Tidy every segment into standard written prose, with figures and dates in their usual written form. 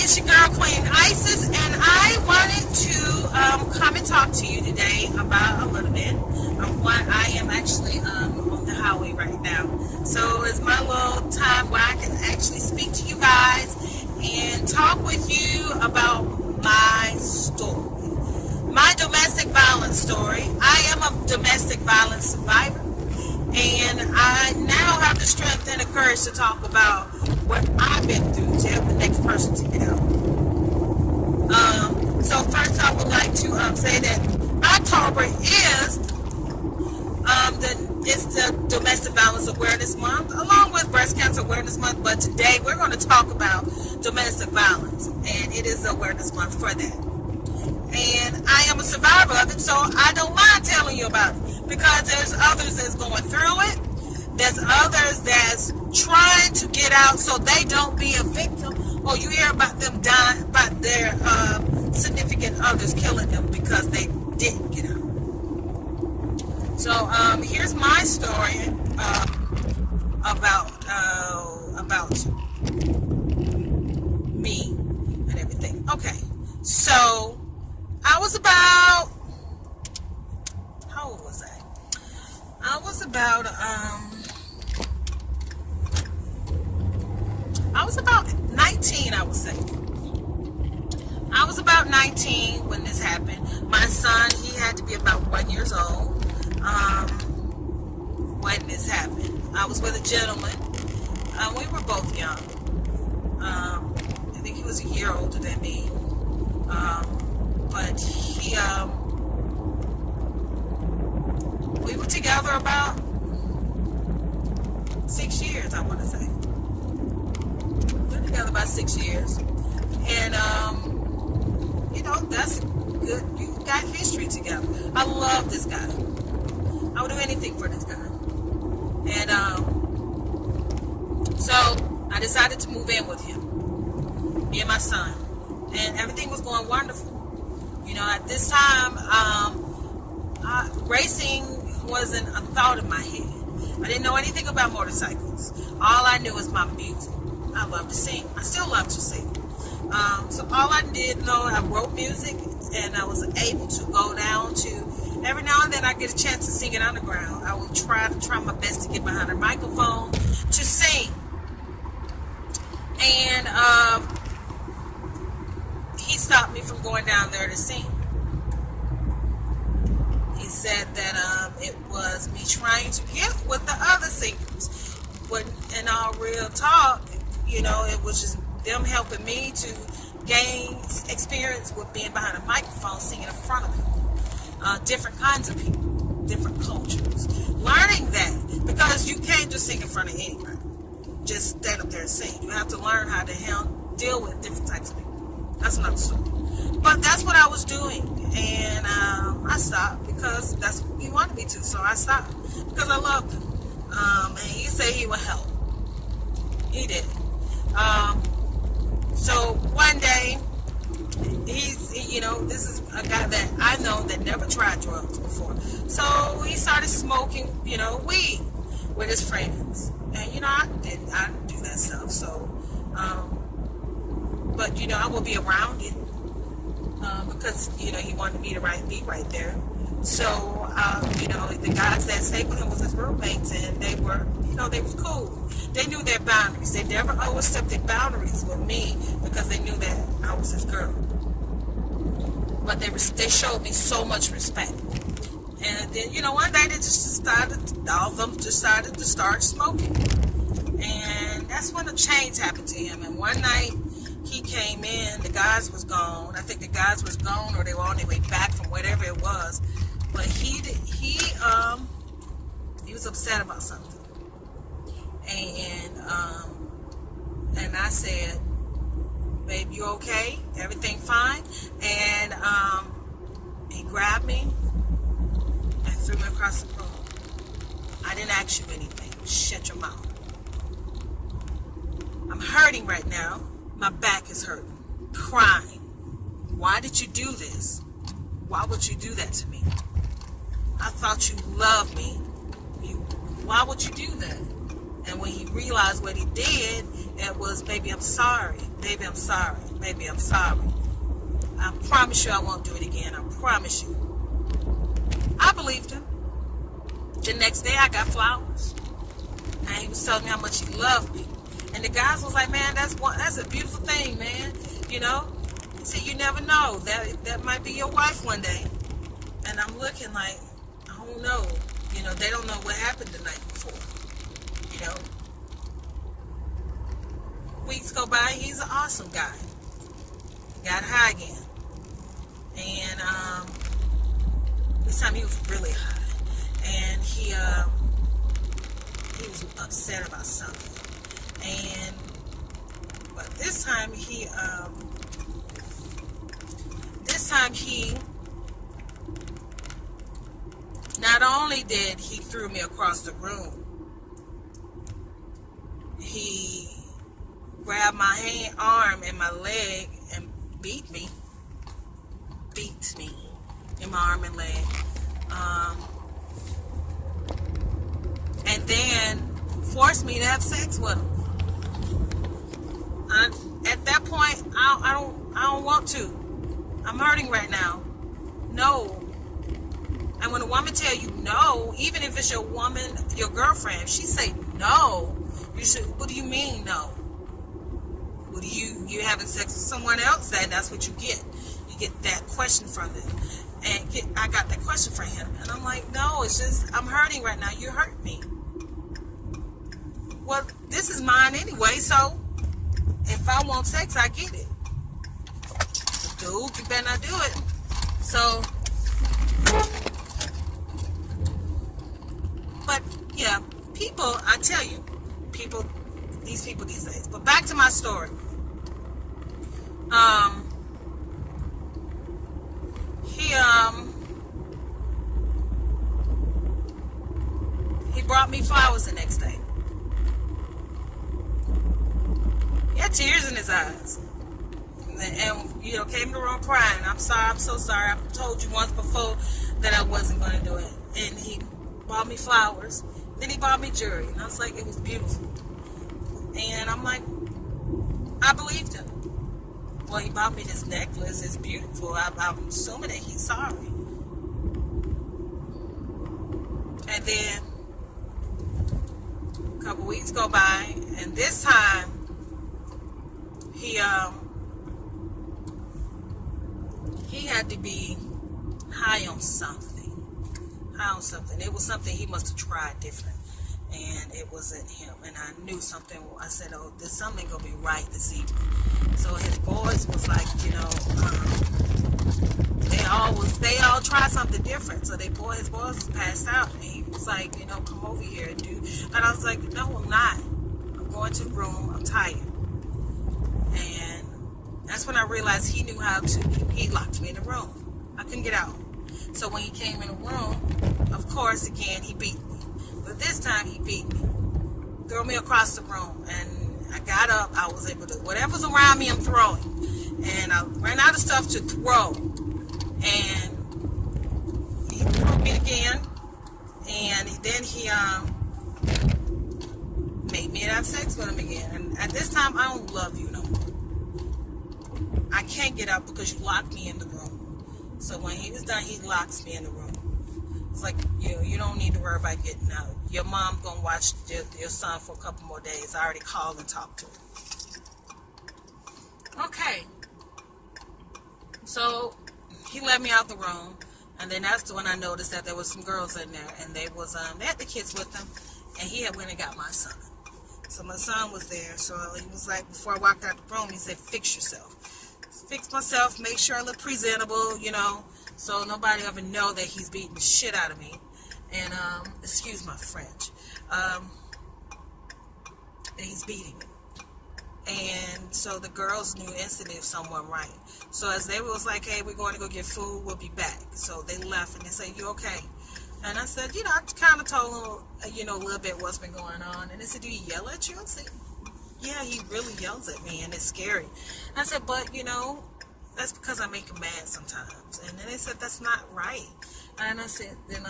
It's your girl Queenisis, and I wanted to come and talk to you today about a little bit of what I am actually on the highway right now. So it's my little time where I can actually speak to you guys and talk with you about my story, my domestic violence story. I am a domestic violence survivor, and I now have the strength and the courage to talk about what I've been through to help the next person to get out. So first I would like to say that October is the Domestic Violence Awareness Month, along with Breast Cancer Awareness Month, but today we're going to talk about domestic violence, and it is the Awareness Month for that. And I am a survivor of it, so I don't mind telling you about it, because there's others that's going through it. There's others that's trying to get out so they don't be a victim, or you hear about them dying, about their significant others killing them because they didn't get out. So here's my story about me and everything. Okay, so I was about, how old was I? I was about 19, I would say. I was about 19 when this happened. My son, he had to be about 1 year old when this happened. I was with a gentleman. We were both young. I think he was a year older than me. But he, we were together about 6 years, I want to say. We were together about 6 years. And, you know, that's good. You got history together. I love this guy. I would do anything for this guy. And, so I decided to move in with him, me and my son. And everything was going wonderful. You know, at this time, racing wasn't a thought in my head. I didn't know anything about motorcycles. All I knew was my music. I love to sing. I still love to sing. So all I did know, I wrote music, and I was able to go down to, every now and then I get a chance to sing it underground. I would try my best to get behind a microphone to sing. And he stopped me from going down there to sing. He said that it was me trying to get with the other singers. But in all real talk, you know, it was just them helping me to gain experience with being behind a microphone, singing in front of people, different kinds of people, different cultures. Learning that, because you can't just sing in front of anybody. Just stand up there and sing. You have to learn how to deal with different types of people. That's what I was doing. But that's what I was doing. And I stopped because that's what he wanted me to. So I stopped because I loved him. And he said he would help. He did. So one day, you know, this is a guy that I know that never tried drugs before. So he started smoking, you know, weed with his friends. And, you know, I didn't do that stuff. So, but, you know, I would be around it because, you know, he wanted me to be right there. So, you know, the guys that stayed with him was his roommates, and they were, you know, they was cool. They knew their boundaries. They never overstepped their boundaries with me because they knew that I was his girl. But they showed me so much respect. And then, you know, one day they just all of them decided to start smoking. And that's when a change happened to him. And one night he came in, the guys was gone. I think the guys was gone, or they were on their way back from whatever it was. But he was upset about something. And I said, "Babe, you okay? Everything fine?" And he grabbed me and threw me across the room. I didn't ask you anything. Shut your mouth. I'm hurting right now. My back is hurting. Crying. Why did you do this? Why would you do that to me? I thought you loved me. Why would you do that? And when he realized what he did, it was, baby, I'm sorry. Baby, I'm sorry. Baby, I'm sorry. I promise you I won't do it again. I promise you. I believed him. The next day I got flowers. And he was telling me how much he loved me. And the guys was like, man, that's a beautiful thing, man. You know? He said, you never know. That might be your wife one day. And I'm looking like, I don't know. You know, they don't know what happened the night before. You know? Weeks go by, he's an awesome guy. Got high again. And this time he was really high. And he was upset about something. But this time he not only did he threw me across the room, he grabbed my arm and my leg and beat me in my arm and leg, and then forced me to have sex with him. At that point, I don't want to. I'm hurting right now. No. And when a woman tell you no, even if it's your woman, your girlfriend, if she say no, you should. What do you mean no? What do you having sex with someone else? That's what you get. You get that question from them. And I got that question from him, and I'm like, no, it's just I'm hurting right now. You hurt me. Well, this is mine anyway, so if I want sex, I get it. Dude, you better not do it. So, but yeah, people, I tell you, these people these days. But back to my story. He brought me flowers the next day. He had tears in his eyes. And you know, came to the room crying. I'm sorry, I'm so sorry. I told you once before that I wasn't going to do it. And he bought me flowers. Then he bought me jewelry. And I was like, it was beautiful. And I'm like, I believed him. Well, he bought me this necklace. It's beautiful. I'm assuming that he's sorry. And then a couple weeks go by, and this time he had to be high on something. It was something he must have tried different, and it wasn't him. And I knew something. I said, oh, there's something gonna be right this evening. So his boys was like, you know, they all tried something different. So his boys was passed out, and he was like, you know, come over here and do. And I was like, no, I'm not. I'm going to the room. I'm tired. And that's when I realized he knew how to. He locked me in the room. I couldn't get out. So when he came in the room, of course, again, he beat me. But this time he beat me. Threw me across the room. And I got up. I was able to, whatever's around me, I'm throwing. And I ran out of stuff to throw. And he threw me again. And then he made me have sex with him again. And at this time, I don't love you no more. I can't get up because you locked me in the room. So when he was done, he locks me in the room. It's like, you don't need to worry about getting out. Your mom's going to watch your son for a couple more days. I already called and talked to him. Okay. So he let me out the room. And then that's when I noticed that there was some girls in there. And they had the kids with them. And he had went and got my son. So my son was there. So he was like, before I walked out the room, he said, fix yourself. Fix myself, make sure I look presentable, you know, so nobody ever know that he's beating the shit out of me. And excuse my French. He's beating me. And so the girls knew instantly if someone right. So as they was like, hey, we're going to go get food, we'll be back. So they left and they said, you okay? And I said, you know, I kind of told them, you know, a little bit what's been going on. And they said, do he yell at you? I said, yeah, he really yells at me, and it's scary. I said, but, you know, that's because I make him mad sometimes. And then they said, that's not right. And I said, then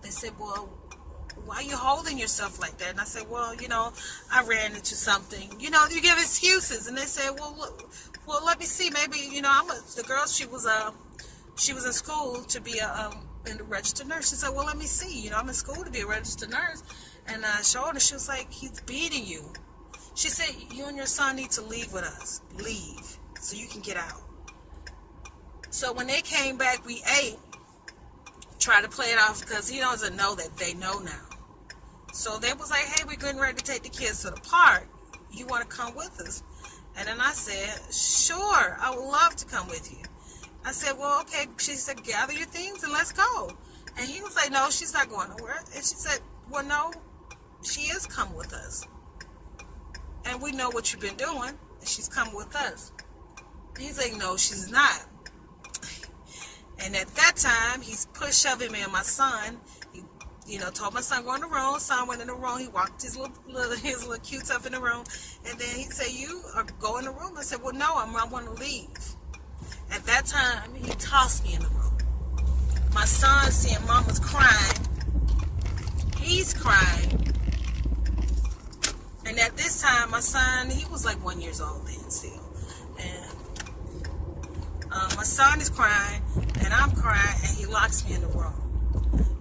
they said, well, why are you holding yourself like that? And I said, well, I ran into something. You give excuses. And they said, well, let me see. Maybe, the girl, she was in school to be a registered nurse. She said, well, let me see. I'm in school to be a registered nurse. And I showed her, she was like, he's beating you. She said, you and your son need to leave with us. Leave so you can get out. So when they came back, we ate. Try to play it off because he doesn't know that they know now. So they was like, hey, we're getting ready to take the kids to the park. You want to come with us? And then I said, sure, I would love to come with you. I said, well, okay. She said, gather your things and let's go. And he was like, no, she's not going nowhere. And she said, well, no, she is coming with us. And we know what you've been doing. And she's coming with us. And he's like, no, she's not. And at that time, he's shoving me and my son. He, told my son, go in the room. Son went in the room. He walked his little cute stuff in the room. And then he said, you are go in the room. I said, well, no, I want to leave. At that time, he tossed me in the room. My son, seeing mama's crying, he's crying. And at this time, my son, he was like 1 year old then still. And my son is crying, and I'm crying, and he locks me in the room.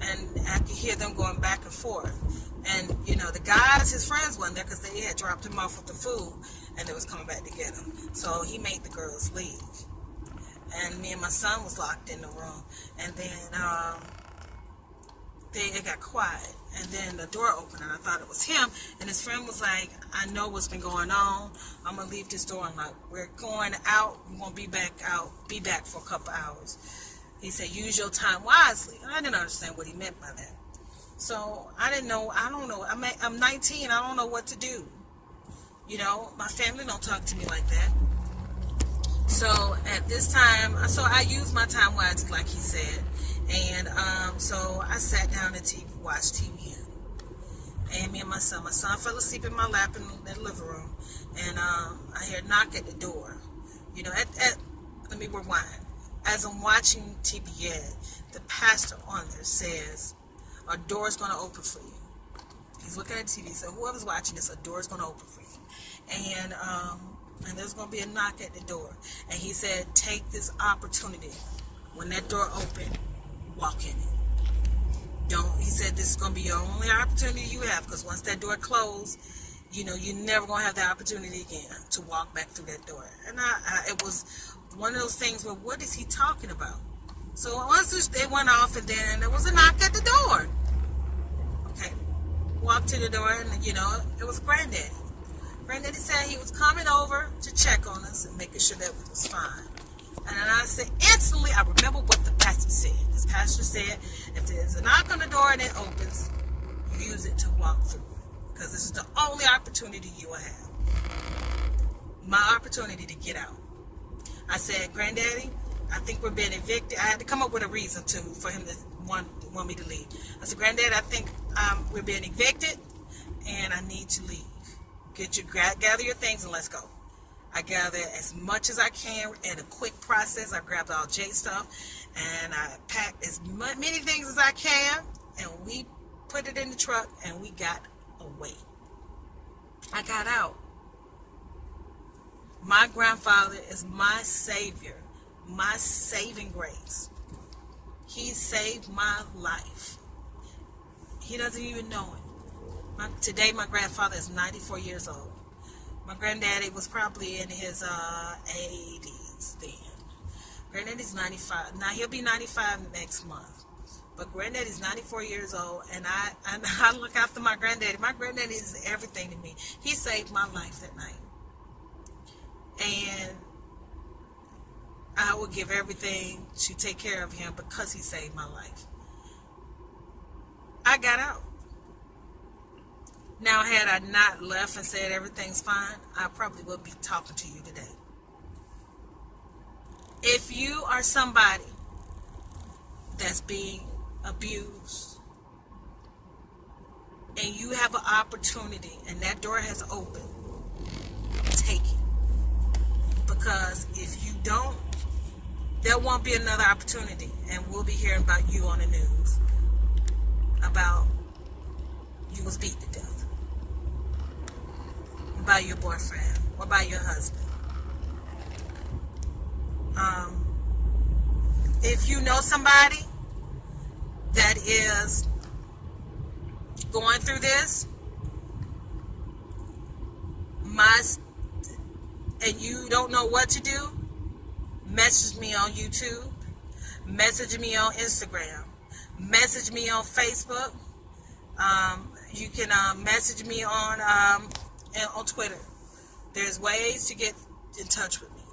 And I could hear them going back and forth. And, the guys, his friends wasn't there because they had dropped him off with the food, and they was coming back to get him. So he made the girls leave. And me and my son was locked in the room. And then it got quiet. And then the door opened, and I thought it was him. And his friend was like, I know what's been going on. I'm going to leave this door unlocked. We're going out. We won't be back out. Be back for a couple hours. He said, use your time wisely. And I didn't understand what he meant by that. So I didn't know. I don't know. I'm 19. I don't know what to do. My family don't talk to me like that. So at this time, I used my time wisely, like he said. And so I sat down and watched TV. And me and my son fell asleep in my lap in the living room. And I heard a knock at the door. Let me rewind. As I'm watching TV, the pastor on there says, a door's going to open for you. He's looking at TV. So whoever's watching this, a door's going to open for you. And there's going to be a knock at the door. And he said, take this opportunity. When that door opened, walk in it. He said, this is going to be your only opportunity you have, because once that door closed, you're never going to have the opportunity again to walk back through that door. And it was one of those things where, what is he talking about? So once they went off, and then there was a knock at the door. Okay. Walked to the door, and, it was Granddaddy. Granddaddy said he was coming over to check on us and making sure that we was fine. And then I said, instantly, I remember what the pastor said. This pastor said, if there's a knock on the door and it opens, use it to walk through. Because this is the only opportunity you will have. My opportunity to get out. I said, Granddaddy, I think we're being evicted. I had to come up with a reason for him to want me to leave. I said, Granddad, I think we're being evicted, and I need to leave. Gather your things and let's go. I gather as much as I can in a quick process. I grabbed all Jay's stuff, and I packed as many things as I can, and we put it in the truck, and we got away. I got out. My grandfather is my savior, my saving grace. He saved my life. He doesn't even know it. Today, my grandfather is 94 years old. My granddaddy was probably in his 80s then. Granddaddy's 95. Now, he'll be 95 next month. But granddaddy's 94 years old, and I look after my granddaddy. My granddaddy is everything to me. He saved my life that night. And I will give everything to take care of him because he saved my life. I got out. Now, had I not left and said everything's fine, I probably would be talking to you today. If you are somebody that's being abused and you have an opportunity and that door has opened, take it. Because if you don't, there won't be another opportunity, and we'll be hearing about you on the news about you was beat to death by your boyfriend or by your husband. If you know somebody that is going through this, and you don't know what to do, message me on YouTube, message me on Instagram, message me on Facebook. You can message me on Twitter. There's ways to get in touch with me,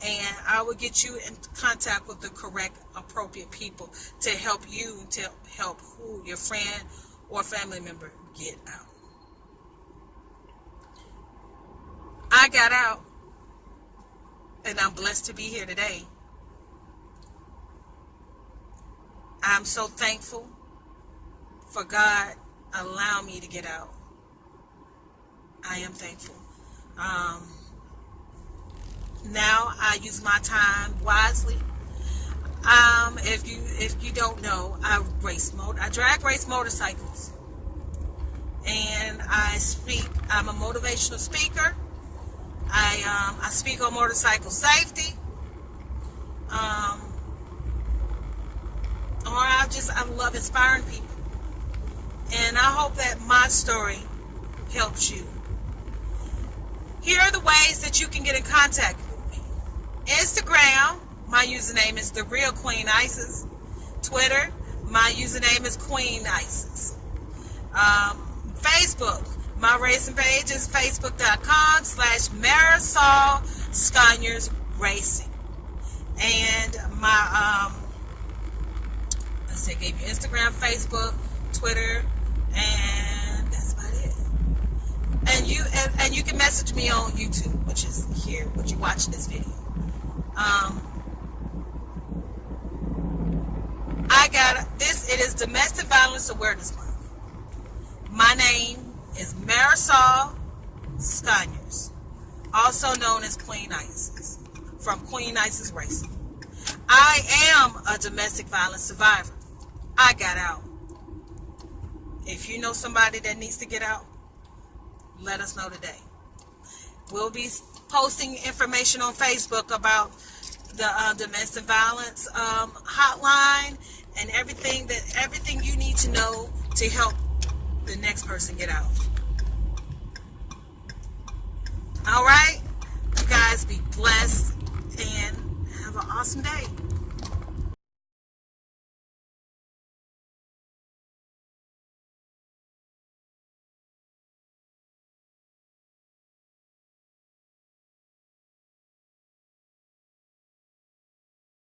and I will get you in contact with the correct, appropriate people to help you, to help your friend or family member get out. I got out, and I'm blessed to be here today. I'm so thankful for God allowing me to get out. I am thankful. Now I use my time wisely. If you don't know, I drag race motorcycles, and I speak. I'm a motivational speaker. I speak on motorcycle safety. I love inspiring people. And I hope that my story helps you. Here are the ways that you can get in contact with me. Instagram, my username is The Real Queenisis. Twitter, my username is Queenisis. Facebook, my racing page is facebook.com/Marisol Scaniers Racing. And my, I gave you Instagram, Facebook, Twitter, and that's about it. And you can message me on YouTube, which is here, which you're watching this video. It is Domestic Violence Awareness Month. My name is Marisol Scaniers, also known as Queenisis, from Queenisis Racing. I am a domestic violence survivor. I got out. If you know somebody that needs to get out, let us know today. We'll be posting information on Facebook about the domestic violence hotline and everything you need to know to help the next person get out. All right, you guys be blessed and have an awesome day.